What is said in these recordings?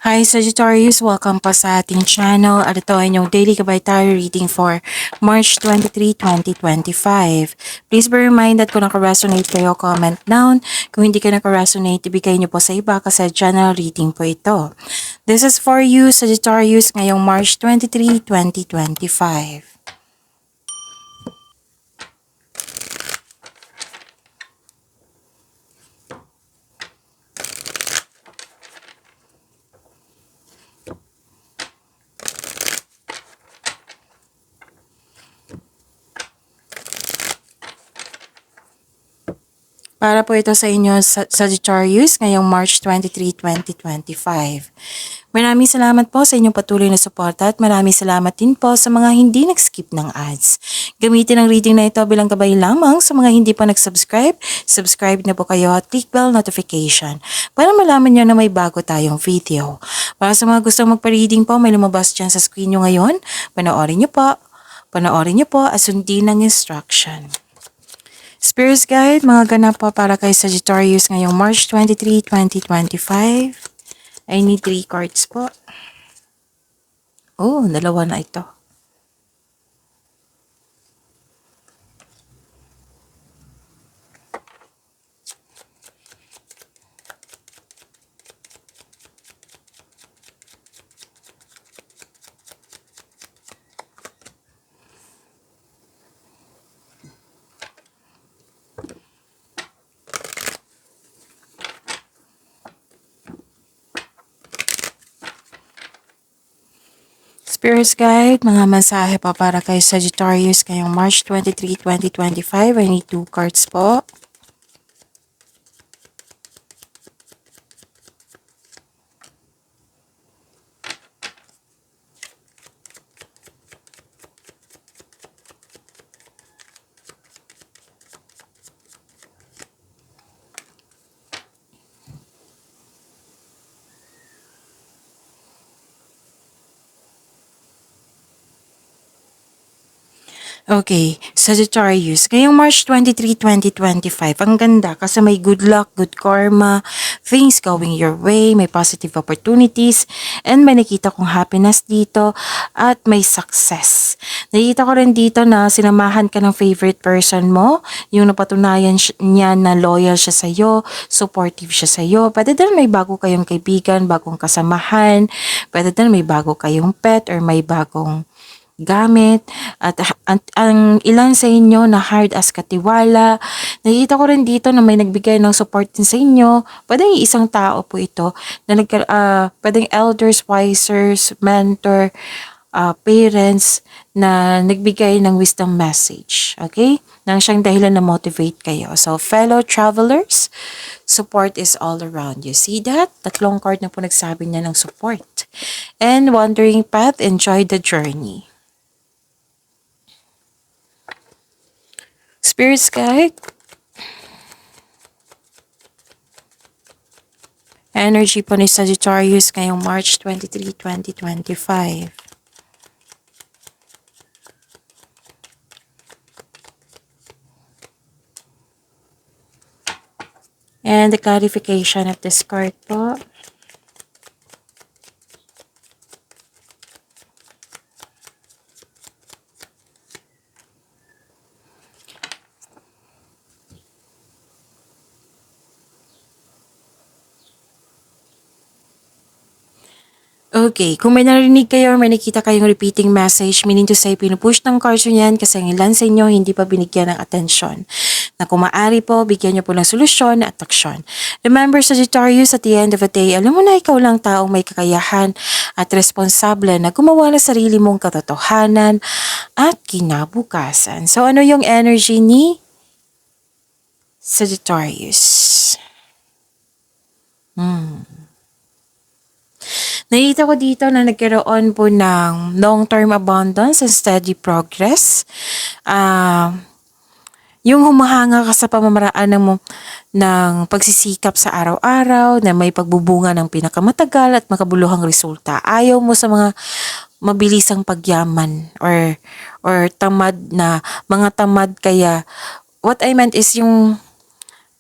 Hi Sagittarius! Welcome pa sa ating channel at ito ay inyong daily gabay tarot reading for March 23, 2025. Please be reminded kung naka-resonate kayo, comment down. Kung hindi ka naka-resonate, ibigay niyo po sa iba kasi general reading po ito. This is for you Sagittarius ngayong March 23, 2025. Para po ito sa inyo, Sagittarius, ngayong March 23, 2025. Maraming salamat po sa inyong patuloy na suporta at maraming salamat din po sa mga hindi nag-skip ng ads. Gamitin ang reading na ito bilang gabay lamang sa mga hindi pa nag-subscribe. Subscribe na po kayo at click bell notification para malaman nyo na may bago tayong video. Para sa mga gustong magpa-reading po, may lumabas dyan sa screen nyo ngayon. Panoorin nyo po at sundin ang instruction. Spirit Guide, mga ganap po para kay Sagittarius ngayong March 23, 2025. I need 3 cards po. Oh, dalawa na ito. Spirit Guide, mga mensahe pa para kay Sagittarius ngayong March 23, 2025. I need 2 cards po. Okay, Sagittarius, ngayong March 23, 2025, ang ganda kasi may good luck, good karma, things going your way, may positive opportunities, and may nakita kong happiness dito at may success. Nakita ko rin dito na sinamahan ka ng favorite person mo, yung napatunayan niya na loyal siya sa'yo, supportive siya sa'yo. Pwede din may bago kayong kaibigan, bagong kasamahan, pwede din may bago kayong pet or may bagong gamit at ang ilan sa inyo na hard as katiwala. Nakita ko rin dito na may nagbigay ng support din sa inyo. Pwedeng isang tao po ito na pwedeng elders, wisers, mentor, parents na nagbigay ng wisdom message. Okay? Nang siyang dahilan na motivate kayo. So, fellow travelers, support is all around you. See that? 3 card na po nagsabi niya ng support. And wandering path, enjoy the journey. Spirit Guide, energy po ni Sagittarius ngayong March 23, 2025. And the clarification of this card po. Okay, kung may narinig kayo or may nakita kayong repeating message, meaning to say, pinupush ng cards yan kasi ang ilan sa inyo hindi pa binigyan ng atensyon. Na kung maaari po, bigyan niyo po ng solusyon at aksyon. Remember, Sagittarius, at the end of the day, alam mo na ikaw lang taong may kakayahan at responsable na gumawa ng sarili mong katotohanan at kinabukasan. So, ano yung energy ni Sagittarius? Nakita ko dito na nagkaroon po ng long-term abundance and steady progress. Yung humahanga ka sa pamamaraan ng pagsisikap sa araw-araw, na may pagbubunga ng pinakamatagal at makabuluhang resulta. Ayaw mo sa mga mabilisang pagyaman or tamad na mga tamad, kaya what I meant is yung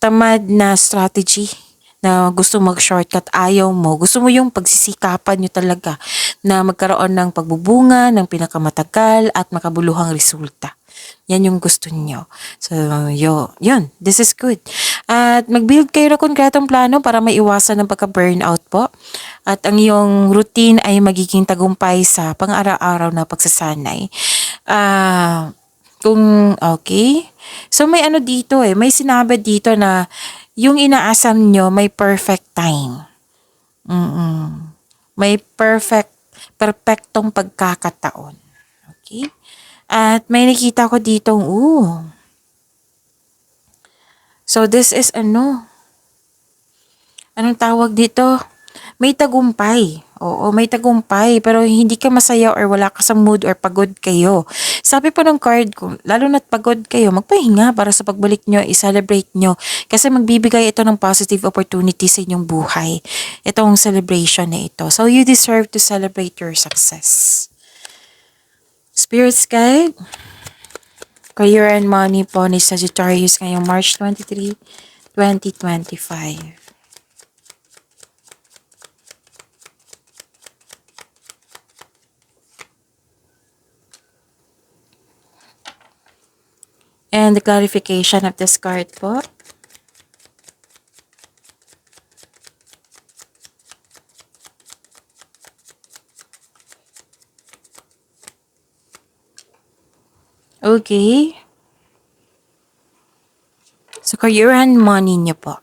tamad na strategy na gusto mag-shortcut, ayaw mo. Gusto mo yung pagsisikapan nyo talaga na magkaroon ng pagbubunga, ng pinakamatagal at makabuluhang resulta. Yan yung gusto niyo. So, yun. This is good. At mag-build kayo ng konkretong plano para maiwasan ng pagka-burnout po. At ang iyong routine ay magiging tagumpay sa pang-araw-araw na pagsasanay. Kung okay. So, may ano dito may sinabi dito na yung inaasam nyo may perfect time. May perfectong pagkakataon. Okay? At may nakita ko dito, So this is anong tawag dito? May tagumpay. Oo, may tagumpay. Pero hindi ka masaya or wala ka sa mood or pagod kayo. Sabi po ng card ko, lalo na't pagod kayo, magpahinga para sa pagbalik nyo, i-celebrate nyo. Kasi magbibigay ito ng positive opportunity sa inyong buhay. Itong celebration na ito. So you deserve to celebrate your success. Spirits guide, career and money po ni Sagittarius ngayong March 23, 2025. And the clarification of this card po. Okay. So, career and money niyo po.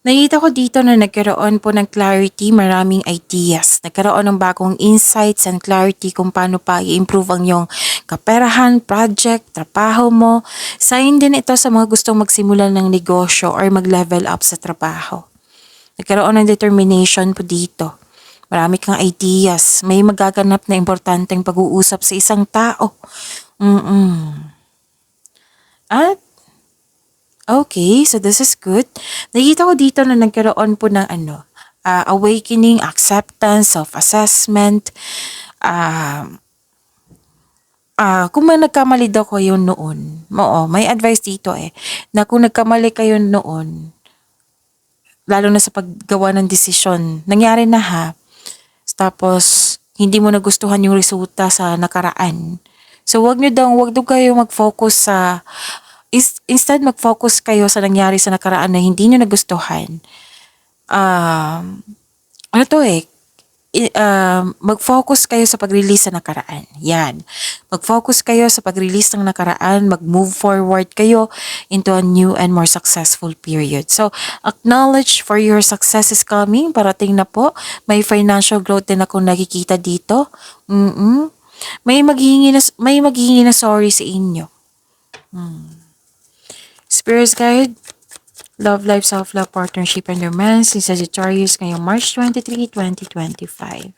Nakita ko dito na nagkaroon po ng clarity, maraming ideas. Nagkaroon ng bagong insights and clarity kung paano pa i-improve ang iyong kaperahan, project, trabaho mo. Sign din ito sa mga gustong magsimula ng negosyo or mag-level up sa trabaho. Nagkaroon ng determination po dito. Marami kang ideas. May magaganap na importanteng pag-uusap sa isang tao. At okay, so this is good. Nakita ko dito na nagkaroon po ng awakening, acceptance, self-assessment. Kung may nagkamali daw kayo noon, may advice dito na kung nagkamali kayo noon, lalo na sa paggawa ng desisyon, nangyari na tapos hindi mo nagustuhan yung resulta sa nakaraan. So wag daw kayo mag-focus sa instead mag-focus kayo sa nangyari sa nakaraan na hindi nyo nagustuhan. Mag-focus kayo sa pag-release sa nakaraan. Yan. Mag-focus kayo sa pag-release ng nakaraan, mag-move forward kayo into a new and more successful period. So, acknowledge for your success is coming. Parating na po. May financial growth din akong nakikita dito. May maghihingi na sorry sa inyo. Spirit guide, love life, self-love, partnership, and romance, si Sagittarius ngayong March 23, 2025.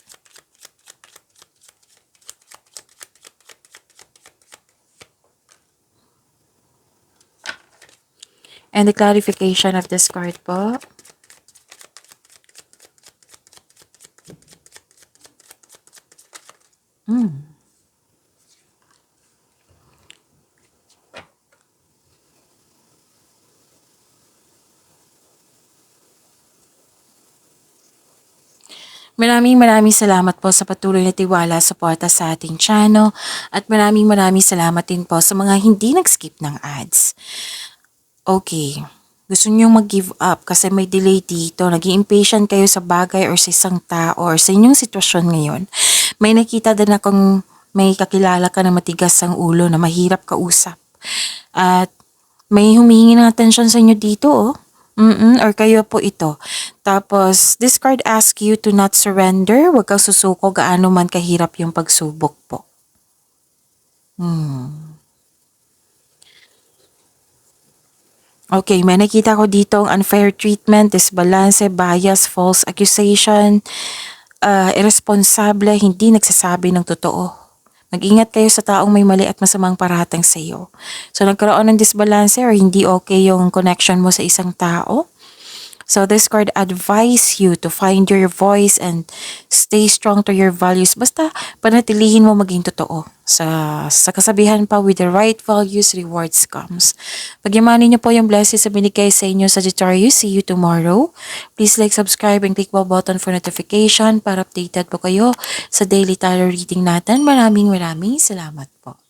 And the clarification of this card po. Maraming salamat po sa patuloy na tiwala, suporta sa ating channel. At maraming salamat din po sa mga hindi nag-skip ng ads. Okay. Gusto nyo mag-give up kasi may delay dito. Nag-i-impatient kayo sa bagay or sa isang tao or sa inyong sitwasyon ngayon. May nakita din akong may kakilala ka na matigas ang ulo na mahirap kausap. At may humihingi ng atensyon sa inyo dito or kayo po ito. Tapos, this card asks you to not surrender. Huwag kang susuko gaano man kahirap yung pagsubok po. Okay, may nakita ko dito ang unfair treatment, disbalance, bias, false accusation, irresponsable, hindi nagsasabi ng totoo. Mag-ingat kayo sa taong may mali at masamang paratang sa iyo. So, nagkaroon ng disbalance or hindi okay yung connection mo sa isang tao. So this card advise you to find your voice and stay strong to your values. Basta panatilihin mo maging totoo. Sa kasabihan pa, with the right values, rewards comes. Pagyamanin niyo po yung blessings sa binigay sa inyo, Sagittarius. See you tomorrow. Please like, subscribe, and click bell button for notification para updated po kayo sa daily tarot reading natin. Maraming salamat po.